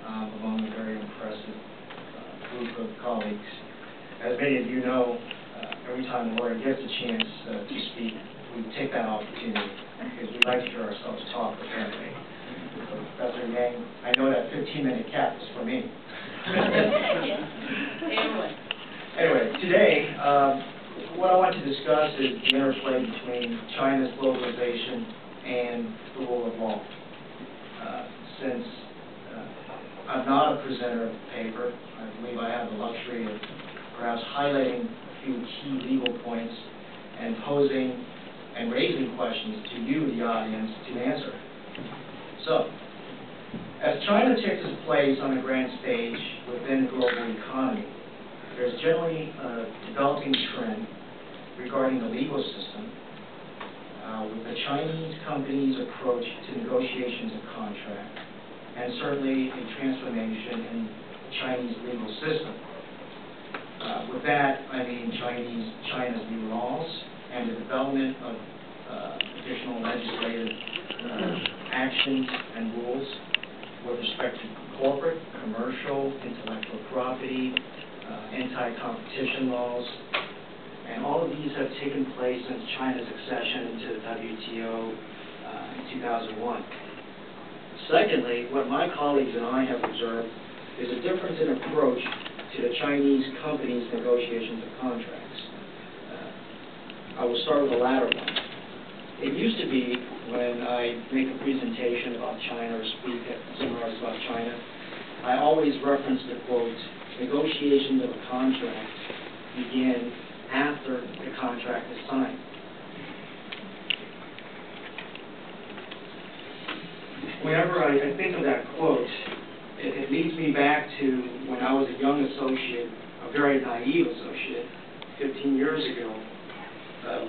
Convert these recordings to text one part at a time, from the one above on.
among a very impressive group of colleagues. As many of you know, every time a lawyer gets a chance to speak, we take that opportunity because we like to hear ourselves talk, apparently. So, Professor Yang, I know that 15-minute cap is for me. Anyway, today, what I want to discuss is the interplay between China's globalization and the rule of law. Since I'm not a presenter of the paper, I believe I have the luxury of perhaps highlighting a few key legal points and posing and raising questions to you, the audience, to answer. So, as China takes its place on the grand stage within the global economy, there's generally a developing trend regarding the legal system with the Chinese company's approach to negotiations of contract, and certainly a transformation in the Chinese legal system. With that, I mean China's new laws and the development of additional legislative actions and rules with respect to corporate, commercial, intellectual property, anti-competition laws, and all of these have taken place since China's accession into the WTO in 2001. Secondly, what my colleagues and I have observed is a difference in approach to the Chinese company's negotiations of contracts. I will start with the latter one. It used to be when I make a presentation about China or speak at seminars about China, I always reference the quote, negotiations of a contract begin after the contract is signed. Whenever I think of that quote, it leads me back to when I was a young associate, a very naive associate, 15 years ago.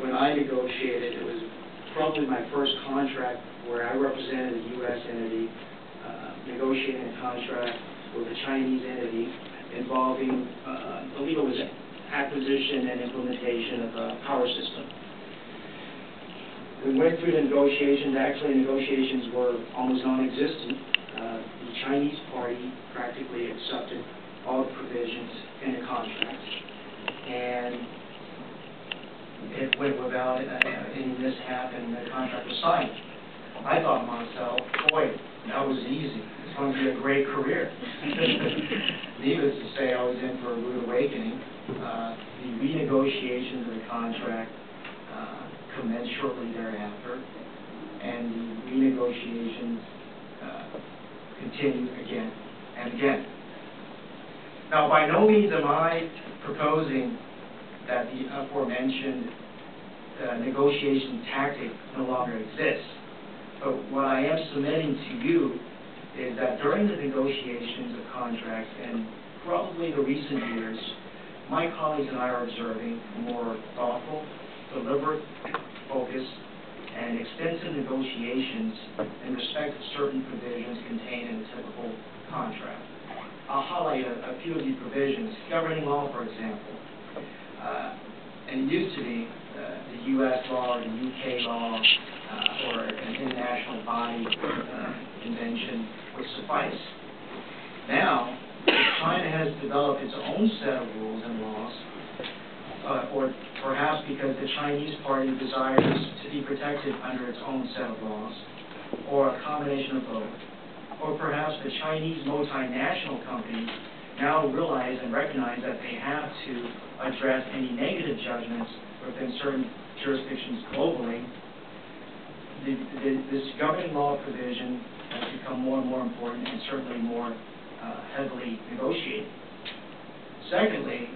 When I negotiated, it was probably my first contract where I represented a U.S. entity, negotiating a contract with a Chinese entity involving the legal acquisition and implementation of a power system. We went through the negotiations. Actually, negotiations were almost non-existent. The Chinese party practically accepted all the provisions in the contract, and it went without any mishap, and the contract was signed. I thought to myself, boy, that was easy. It's going to be a great career. Needless to say, I was in for a rude awakening. The renegotiations of the contract commenced shortly thereafter, and the renegotiations continued again and again. Now, by no means am I proposing that the aforementioned negotiation tactic no longer exists. But what I am submitting to you is that during the negotiations of contracts, and probably the recent years, my colleagues and I are observing more thoughtful, deliberate, focused, and extensive negotiations in respect of certain provisions contained in a typical contract. I'll highlight a few of these provisions. Governing law, for example. And it used to be the U.S. law or the U.K. law or an international body convention would suffice. Now, China has developed its own set of rules and laws, or perhaps because the Chinese party desires to be protected under its own set of laws, or a combination of both, or perhaps the Chinese multinational companies now realize and recognize that they have to address any negative judgments within certain jurisdictions globally. This governing law provision has become more and more important and certainly more heavily negotiated. Secondly,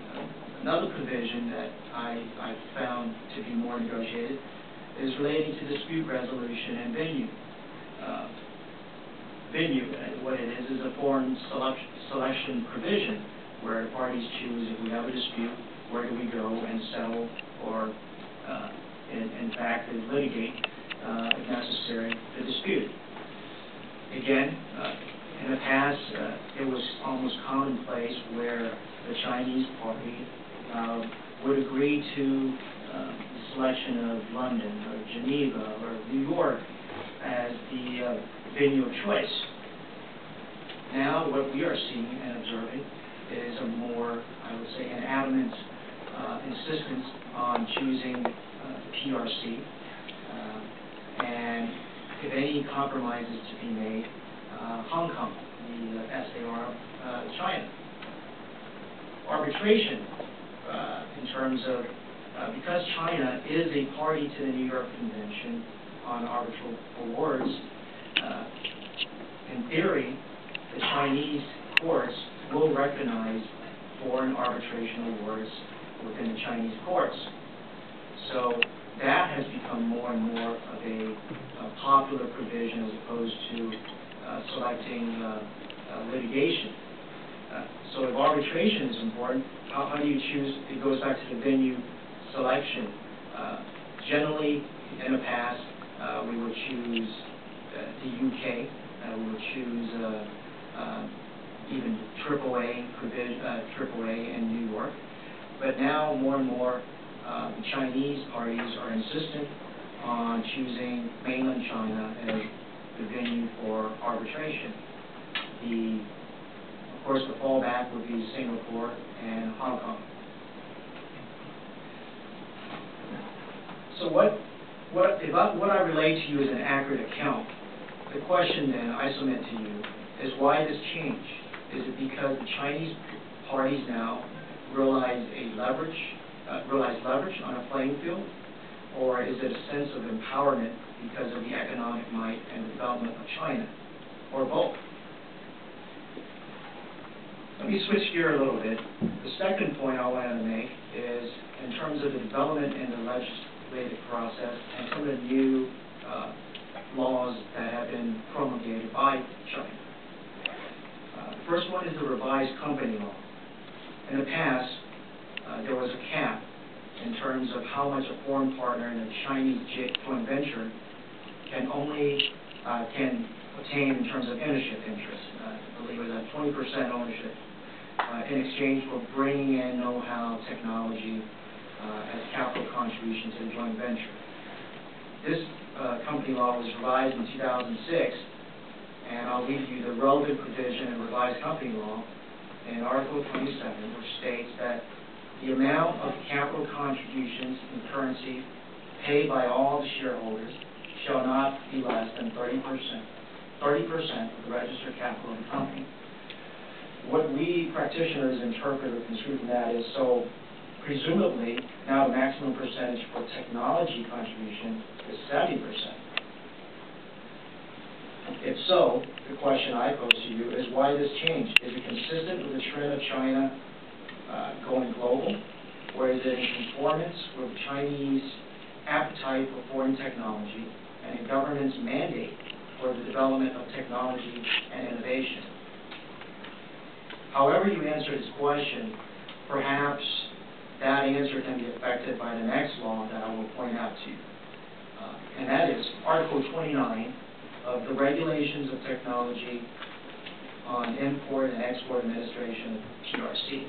another provision that I found to be more negotiated is relating to dispute resolution and venue. Venue, what it is a foreign selection provision where parties choose, if we have a dispute, where do we go and settle or, in fact, litigate, if necessary, the dispute. Again, in the past, it was almost commonplace where the Chinese party would agree to the selection of London or Geneva or New York as the venue of choice. Now what we are seeing and observing is a more, I would say, an adamant insistence on choosing PRC, and if any compromise is to be made, Hong Kong, the SAR, China. Arbitration, in terms of, because China is a party to the New York Convention on Arbitral Awards, in theory, the Chinese courts will recognize foreign arbitration awards within the Chinese courts. So that has become more and more of a popular provision as opposed to selecting litigation. So if arbitration is important, how do you choose? It goes back to the venue selection. Generally, in the past, we would choose the UK. We would choose even AAA in New York. But now, more and more, the Chinese parties are insistent on choosing mainland China as the venue for arbitration. Of course, the fallback would be Singapore and Hong Kong. So what I relate to you is an accurate account. The question then I submit to you is, why this change? Is it because the Chinese parties now realize leverage on a playing field, or is it a sense of empowerment because of the economic might and development of China, or both? Let me switch gear a little bit. The second point I wanted to make is in terms of the development in the legislative process and some of the new laws that have been promulgated by China. The first one is the revised company law. In the past, there was a cap in terms of how much a foreign partner in a Chinese joint venture can obtain in terms of ownership interest. I believe it was at 20% ownership in exchange for bringing in know-how, technology as capital contribution to the joint venture. This company law was revised in 2006, and I'll read you the relevant provision in revised company law in Article 27, which states that the amount of capital contributions in currency paid by all the shareholders shall not be less than 30% of the registered capital of the company. What we practitioners interpret or construe from that is, so presumably now the maximum percentage for technology contribution is 70%. If so, the question I pose to you is, why this change? Is it consistent with the trend of China going global, or is it in conformance with Chinese appetite for foreign technology and the government's mandate for the development of technology and innovation? However you answer this question, perhaps that answer can be affected by the next law that I will point out to you. And that is Article 29 of the Regulations of Technology on Import and Export Administration, PRC.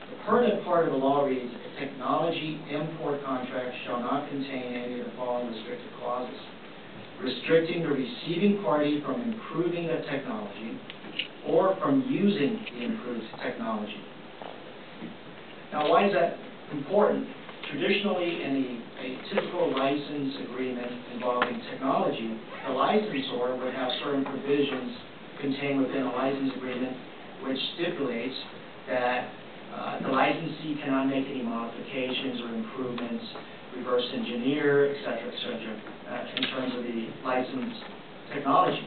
The pertinent part of the law reads, a technology import contract shall not contain any of the following restrictive clauses: restricting the receiving party from improving the technology or from using the improved technology. Now, why is that important? Traditionally, in a typical license agreement involving technology, the licensor would have certain provisions contained within a license agreement which stipulates that the licensee cannot make any modifications or improvements, reverse engineer, et cetera, in terms of the licensed technology.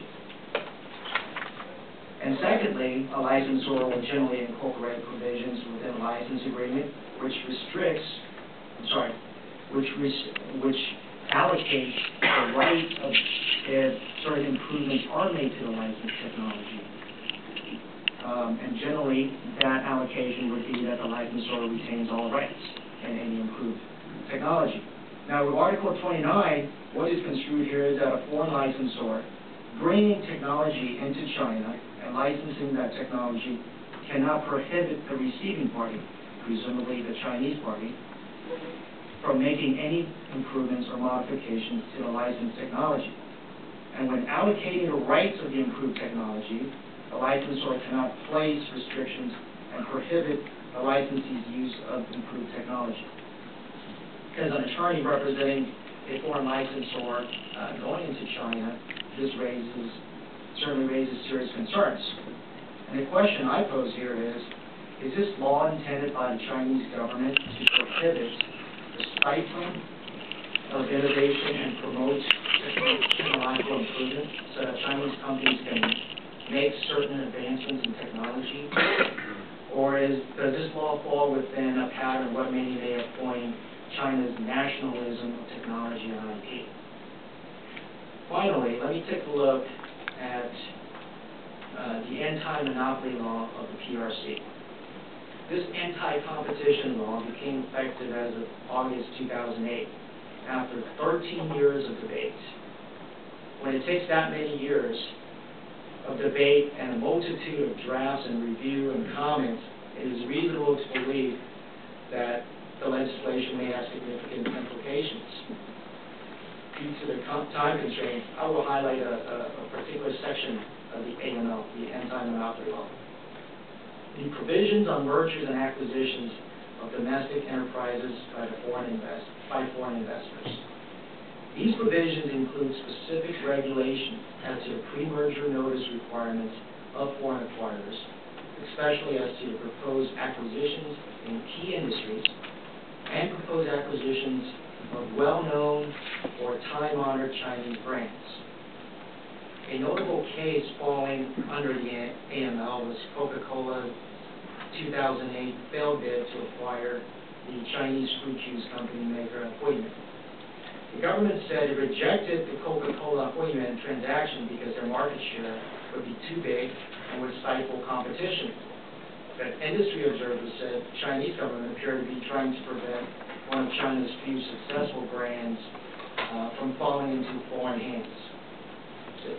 And secondly, a licensor will generally incorporate provisions within a license agreement which allocates the right of if certain improvements are made to the licensed technology. And generally, that allocation would be that the licensor retains all rights in any improved technology. Now, with Article 29, what is construed here is that a foreign licensor bringing technology into China and licensing that technology cannot prohibit the receiving party, presumably the Chinese party, from making any improvements or modifications to the licensed technology. And when allocating the rights of the improved technology, the licensor cannot place restrictions and prohibit the licensee's use of improved technology. As an attorney representing a foreign licensor going into China, this certainly raises serious concerns. And the question I pose here is this law intended by the Chinese government to prohibit the stifling of innovation and promote technological improvement so that Chinese companies can make certain advancements in technology? Or does this law fall within a pattern of what many may have coined China's nationalism of technology and IP? Finally, let me take a look at the anti-monopoly law of the PRC. This anti-competition law became effective as of August 2008, after 13 years of debate. When it takes that many years of debate and a multitude of drafts and review and comments, it is reasonable to believe that the legislation may have significant implications. Due to the time constraints, I will highlight a particular section of the AML, the anti-monopoly law. The provisions on mergers and acquisitions of domestic enterprises by foreign investors. These provisions include specific regulation as to the pre-merger notice requirements of foreign acquirers, especially as to the proposed acquisitions in key industries and proposed acquisitions of well-known or time-honored Chinese brands. A notable case falling under the AML was Coca-Cola 2008 failed bid to acquire the Chinese fruit juice company maker Huimin. The government said it rejected the Coca-Cola Huimin transaction because their market share would be too big and would stifle competition. But industry observers said the Chinese government appeared to be trying to prevent one of China's few successful brands from falling into foreign hands.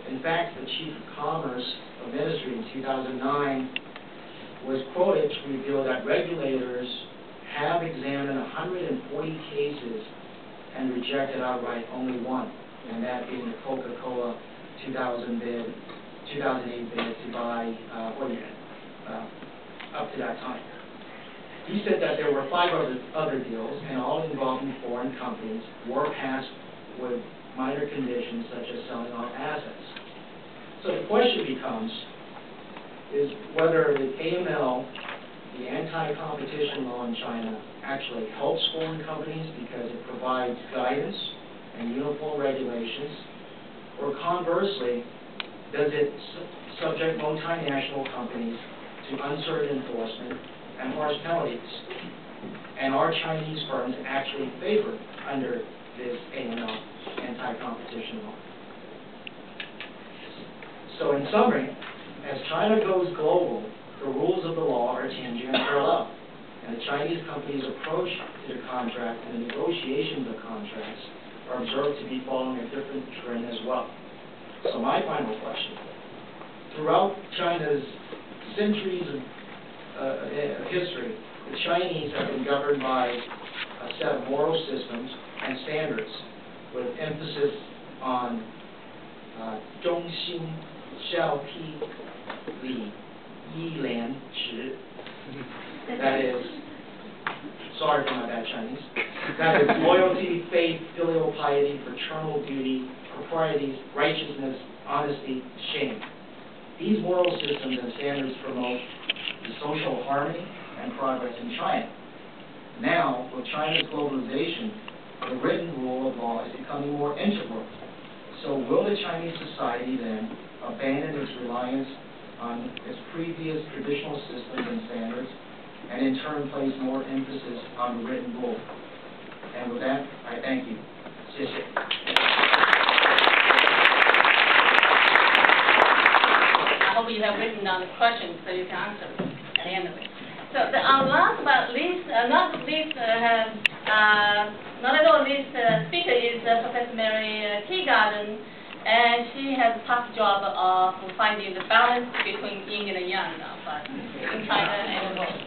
In fact, the Chief of Commerce of Ministry in 2009 was quoted to reveal that regulators have examined 140 cases and rejected outright only one, and that being the Coca-Cola 2008 bid to buy Huimin up to that time. He said that there were 5 other deals, and all involving foreign companies, were passed with minor conditions such as selling off assets. So the question becomes, is whether the AML, the anti-competition law in China, actually helps foreign companies because it provides guidance and uniform regulations, or conversely, does it subject multinational companies to uncertain enforcement and harsh penalties? And are Chinese firms actually favored under this AML, anti-competition law? So in summary, as China goes global, the rules of the law are changing in parallel, and the Chinese companies' approach to the contract and the negotiations of contracts are observed to be following a different trend as well. So my final question: throughout China's centuries of history, the Chinese have been governed by a set of moral systems and standards with emphasis on 忠心孝悌礼义廉耻. That is, sorry for my bad Chinese, that is loyalty, faith, filial piety, fraternal duty, propriety, righteousness, honesty, shame. These moral systems and standards promote the social harmony and progress in China. Now, with China's globalization, the written rule of law is becoming more integral. So will the Chinese society then abandon its reliance on its previous traditional systems and standards, and in turn place more emphasis on the written rule? And with that, I thank you. 谢谢. I hope you have written down the questions so you can answer at the end of it. So last but not at all least speaker is Professor Mary Teagarden, and she has a tough job of finding the balance between yin and yang, but in China and the world.